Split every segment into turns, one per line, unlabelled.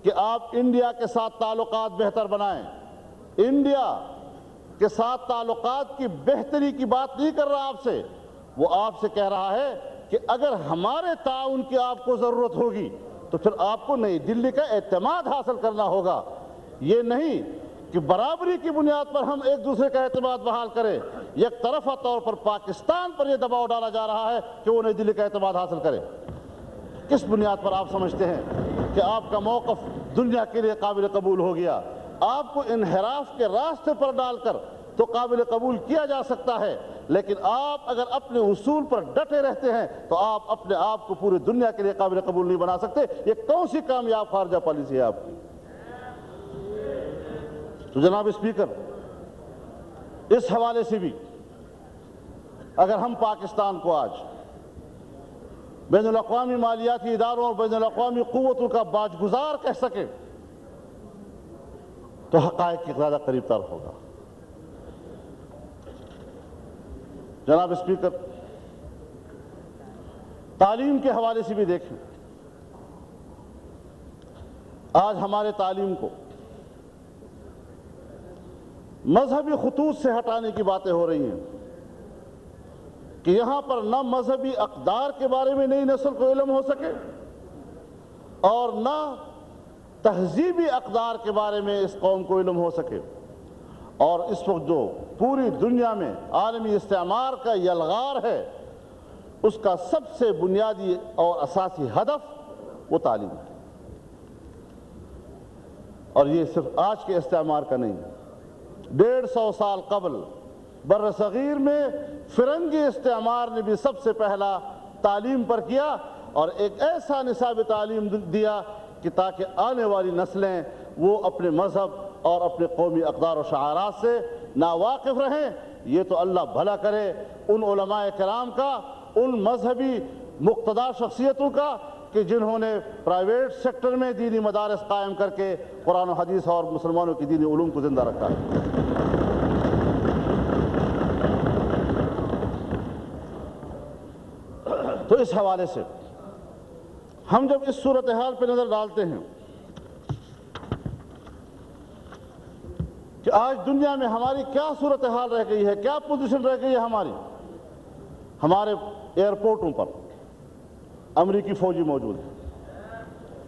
کہ آپ انڈیا کے ساتھ تعلقات بہتر بنائیں. انڈیا کے ساتھ تعلقات کی بہتری کی بات نہیں کر رہا آپ سے، وہ آپ سے کہہ رہا ہے کہ اگر ہمارے تعاون کی آپ کو ضرورت ہوگی تو پھر آپ کو نئی دلی کا اعتماد حاصل کرنا ہوگا. یہ نہیں کہ برابری کی بنیاد پر ہم ایک دوسرے کا اعتماد بحال کریں. یک طرفہ طور پر پاکستان پر یہ دباؤ ڈالا جا رہا ہے کہ وہ نئی دلی کا اعتماد حاصل کرے. کس بنیاد پر آپ سمجھتے ہیں کہ آپ کا موقف دنیا کے لیے قابل قبول ہو گیا؟ آپ کو انحراف کے راستے پر ڈال کر تو قابل قبول کیا جا سکتا ہے، لیکن آپ اگر اپنے اصول پر ڈٹے رہتے ہیں تو آپ اپنے آپ کو پوری دنیا کے لیے قابل قبول نہیں بنا سکتے. یہ کون سی کامیاب خارجہ پالیسی ہے آپ کی؟ تو جناب اسپیکر، اس حوالے سے بھی اگر ہم پاکستان کو آج بین الاقوامی مالیاتی اداروں اور بین الاقوامی قوتوں کا باجگزار کہہ سکیں تو حقائق کے زیادہ قریب تر ہوگا. جناب اسپیکر، تعلیم کے حوالے سے بھی دیکھیں. آج ہمارے تعلیم کو مذہبی خطوط سے ہٹانے کی باتیں ہو رہی ہیں کہ یہاں پر نہ مذہبی اقدار کے بارے میں نئی نسل کو علم ہو سکے اور نہ تہذیبی اقدار کے بارے میں اس قوم کو علم ہو سکے. اور اس وقت جو پوری دنیا میں عالمی استعمار کا یلغار ہے، اس کا سب سے بنیادی اور اساسی ہدف وہ تعلیم ہے. اور یہ صرف آج کے استعمار کا نہیں، 150 سال قبل بر صغیر میں فرنگی استعمار نے بھی سب سے پہلا تعلیم پر کیا اور ایک ایسا نصاب تعلیم دیا کہ تاکہ آنے والی نسلیں وہ اپنے مذہب اور اپنے قومی اقدار و شعارات سے ناواقف رہیں. یہ تو اللہ بھلا کرے ان علماء کرام کا، ان مذہبی مقتدر شخصیتوں کا کہ جنہوں نے پرائیویٹ سیکٹر میں دینی مدارس قائم کر کے قرآن و حدیث اور مسلمانوں کی دینی علوم کو زندہ رکھا ہے. تو اس حوالے سے ہم جب اس صورتحال پہ نظر ڈالتے ہیں کہ آج دنیا میں ہماری کیا صورتحال رہ گئی ہے، کیا پوزیشن رہ گئی ہے ہمارے ایئرپورٹوں پر امریکی فوجی موجود ہیں،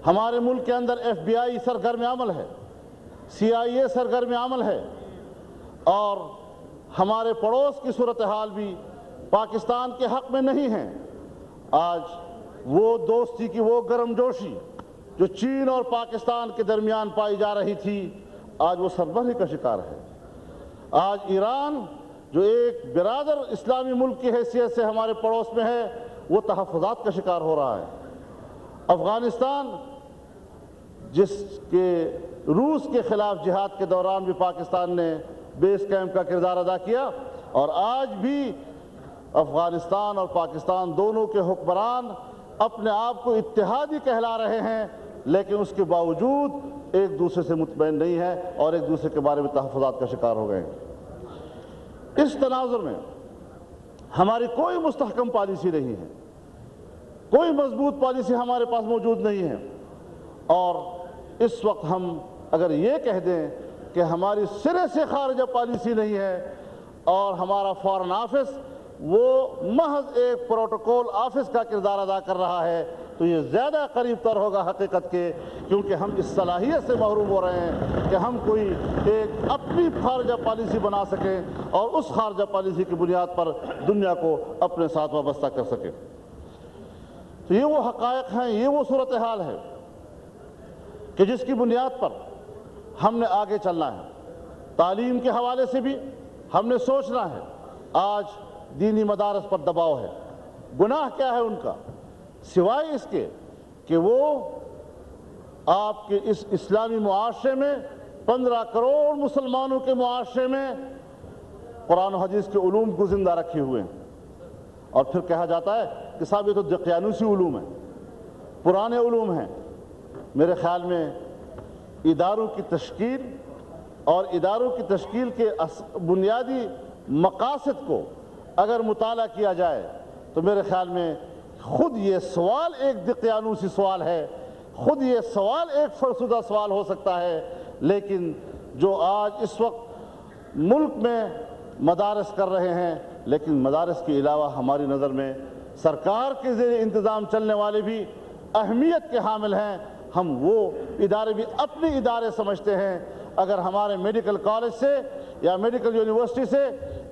ہمارے ملک کے اندر FBI سرگرم عمل ہے، CIA سرگرم عمل ہے، اور ہمارے پڑوس کی صورتحال بھی پاکستان کے حق میں نہیں ہے. آج وہ دوستی کی وہ گرم جوشی جو چین اور پاکستان کے درمیان پائی جا رہی تھی، آج وہ سربراہی کا شکار ہے. آج ایران جو ایک برادر اسلامی ملک کی حیثیت سے ہمارے پڑوس میں ہے، وہ تحفظات کا شکار ہو رہا ہے. افغانستان جس کے روس کے خلاف جہاد کے دوران بھی پاکستان نے بیس کیمپ کا کردار ادا کیا، اور آج بھی افغانستان اور پاکستان دونوں کے حکمران اپنے آپ کو اتحادی کہلا رہے ہیں، لیکن اس کے باوجود ایک دوسرے سے مطمئن نہیں ہے اور ایک دوسرے کے بارے میں تحفظات کا شکار ہو گئے ہیں. اس تناظر میں ہماری کوئی مستحکم پالیسی نہیں ہے، کوئی مضبوط پالیسی ہمارے پاس موجود نہیں ہے. اور اس وقت ہم اگر یہ کہہ دیں کہ ہماری سرے سے خارجہ پالیسی نہیں ہے اور ہمارا فارن آفس وہ محض ایک پروٹوکول آفس کا کردار ادا کر رہا ہے، تو یہ زیادہ قریب تر ہوگا حقیقت کے، کیونکہ ہم اس صلاحیت سے محروم ہو رہے ہیں کہ ہم کوئی ایک اپنی خارجہ پالیسی بنا سکیں اور اس خارجہ پالیسی کی بنیاد پر دنیا کو اپنے ساتھ وابستہ کر سکیں. تو یہ وہ حقائق ہیں، یہ وہ صورتحال ہے کہ جس کی بنیاد پر ہم نے آگے چلنا ہے. تعلیم کے حوالے سے بھی ہم نے سوچنا ہے. آج دینی مدارس پر دباؤ ہے. گناہ کیا ہے ان کا؟ سوائے اس کے کہ وہ آپ کے اس اسلامی معاشرے میں 15 کروڑ مسلمانوں کے معاشرے میں قرآن و حدیث کے علوم کو زندہ رکھے ہوئے ہیں. اور پھر کہا جاتا ہے کہ صاحب یہ تو دقیانوسی علوم ہیں، پرانے علوم ہیں. میرے خیال میں اداروں کی تشکیل اور اداروں کی تشکیل کے بنیادی مقاصد کو اگر مطالعہ کیا جائے تو میرے خیال میں خود یہ سوال ایک دقیانوسی سوال ہے، خود یہ سوال ایک فرسودہ سوال ہو سکتا ہے، لیکن جو آج اس وقت ملک میں مدارس کر رہے ہیں، لیکن مدارس کے علاوہ ہماری نظر میں سرکار کے زیر انتظام چلنے والے بھی اہمیت کے حامل ہیں۔ ہم وہ ادارے بھی اپنے ادارے سمجھتے ہیں۔ اگر ہمارے میڈیکل کالج سے یا میڈیکل یونیورسٹی سے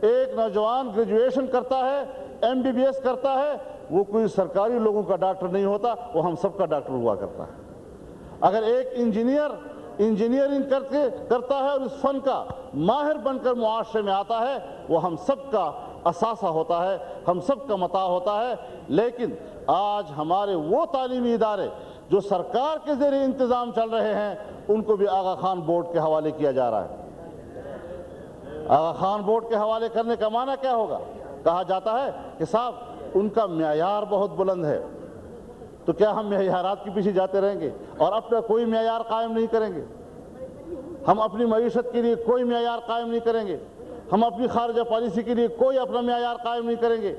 ایک نوجوان گریجویشن کرتا ہے، MBBS کرتا ہے، وہ کوئی سرکاری لوگوں کا ڈاکٹر نہیں ہوتا، وہ ہم سب کا ڈاکٹر ہوا کرتا ہے۔ اگر ایک انجینئرنگ کرتا ہے اور اس فن کا ماہر بن کر معاشرے میں آتا ہے، وہ ہم سب کا اثاثہ ہوتا ہے، ہم سب کا متاع ہوتا ہے۔ لیکن آج ہمارے وہ تعلیمی ادارے جو سرکار کے زیر انتظام چل رہے ہیں، ان کو بھی آغا خان بورڈ کے حوالے کیا جا رہا ہے۔ آغا خان بورڈ کے حوالے کرنے کا معنی کیا ہوگا؟ کہا جاتا ہے کہ صاحب ان کا معیار بہت بلند ہے، تو کیا ہم معیارات کے پیچھے جاتے رہیں گے اور اپنا کوئی معیار قائم نہیں کریں گے؟ ہم اپنی معیشت کے لیے کوئی معیار قائم نہیں کریں گے، ہم اپنی خارجہ پالیسی کے لیے کوئی اپنا معیار قائم نہیں کریں گے،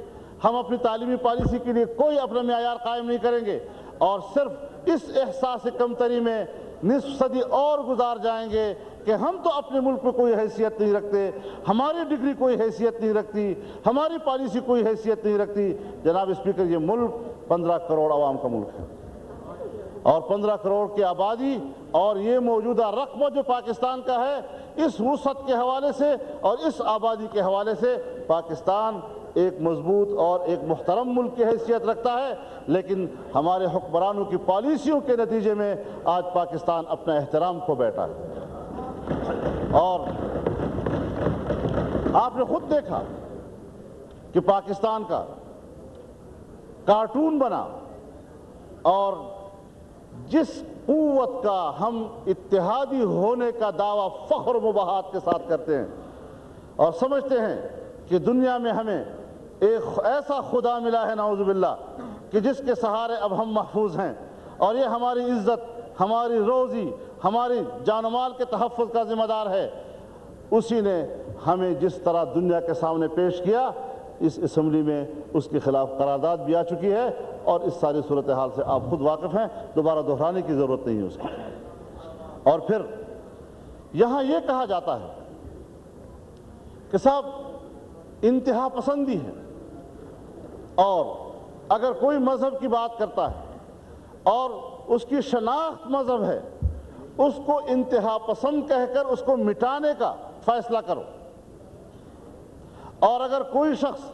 ہم اپنی تعلیمی پالیسی کے لیے کوئی اپنا معیار قائم نہیں کریں گے، اور صرف اس احساس کمتری میں نصف صدی اور گزار جائیں گے کہ ہم تو اپنے ملک میں کوئی حیثیت نہیں رکھتے، ہماری ڈگری کوئی حیثیت نہیں رکھتی، ہماری پالیسی کوئی حیثیت نہیں رکھتی۔ جناب اسپیکر، یہ ملک 15 کروڑ عوام کا ملک ہے، اور 15 کروڑ کی آبادی اور یہ موجودہ رقبہ جو پاکستان کا ہے، اس وسعت کے حوالے سے اور اس آبادی کے حوالے سے پاکستان ایک مضبوط اور ایک محترم ملک کی حیثیت رکھتا ہے، لیکن ہمارے حکمرانوں کی پالیسیوں کے نتیجے میں آج پاکستان اپنا احترام کھو بیٹھا ہے۔ اور آپ نے خود دیکھا کہ پاکستان کا کارٹون بنا، اور جس قوت کا ہم اتحادی ہونے کا دعویٰ فخر و مباحات کے ساتھ کرتے ہیں اور سمجھتے ہیں کہ دنیا میں ہمیں ایک ایسا خدا ملا ہے نعوذ باللہ کہ جس کے سہارے اب ہم محفوظ ہیں، اور یہ ہماری عزت، ہماری روزی، ہماری جان و مال کے تحفظ کا ذمہ دار ہے، اسی نے ہمیں جس طرح دنیا کے سامنے پیش کیا، اس اسمبلی میں اس کے خلاف قرارداد بھی آ چکی ہے، اور اس ساری صورتحال سے آپ خود واقف ہیں، دوبارہ دہرانے کی ضرورت نہیں ہے اس کی۔ اور پھر یہاں یہ کہا جاتا ہے کہ صاحب انتہا پسندی ہے، اور اگر کوئی مذہب کی بات کرتا ہے اور اس کی شناخت مذہب ہے، اس کو انتہا پسند کہہ کر اس کو مٹانے کا فیصلہ کرو، اور اگر کوئی شخص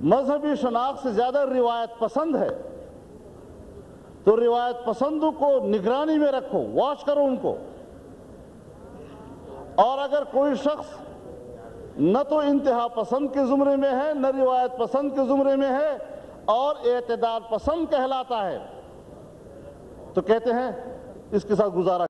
مذہبی شناخت سے زیادہ روایت پسند ہے تو روایت پسندوں کو نگرانی میں رکھو، واچ کرو ان کو، اور اگر کوئی شخص نہ تو انتہا پسند کے زمرے میں ہے، نہ روایت پسند کے زمرے میں ہے، اور اعتدال پسند کہلاتا ہے، تو کہتے ہیں اس کے ساتھ گزارا